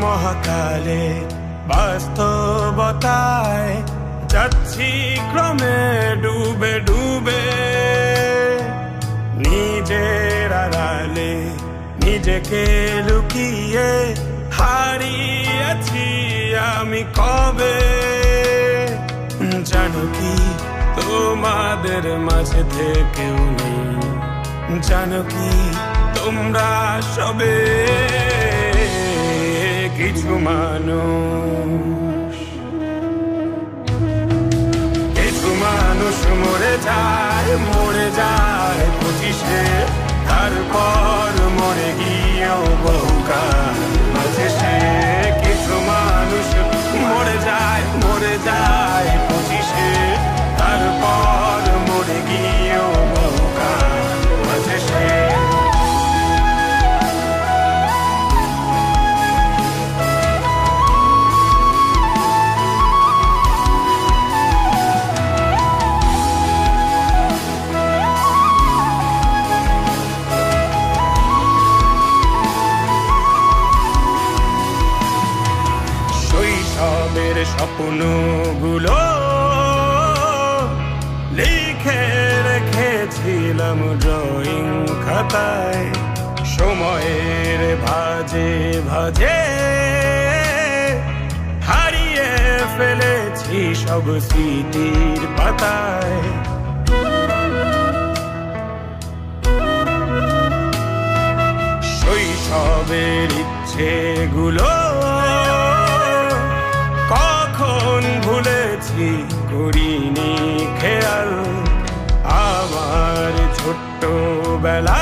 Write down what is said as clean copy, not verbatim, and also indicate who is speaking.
Speaker 1: মহাকালে বাস্তবতায় যাচ্ছি ক্রমে ডুবে ডুবে, নিজের আড়ালে নিজেকে লুকিয়ে হারিয়েছি আমি কবে। জানো কি তোমাদের মাঝে থেকেও নেই, জানো কি তোমরা সবে কিছু মানুষ, কিছু মানুষ মরে যায় 25-এ, তারপর মরে গিয়েও বহুকাল আছে সে। কিছু মানুষ মরে যায় 25-এ, তারপর মরে গিয়েও বহুকাল আছে সে। শৈশবের স্বপ্নগুলো লিখে রেখেছিলাম ড্রয়িং খাতায়, সময়ের ভাজে ভাজে হারিয়ে ফেলেছি সব স্মৃতির পাতায়। শৈশবের ইচ্ছেগুলো কখন ভুলেছি করিনি খেয়াল, আমার ছোট্ট বেলা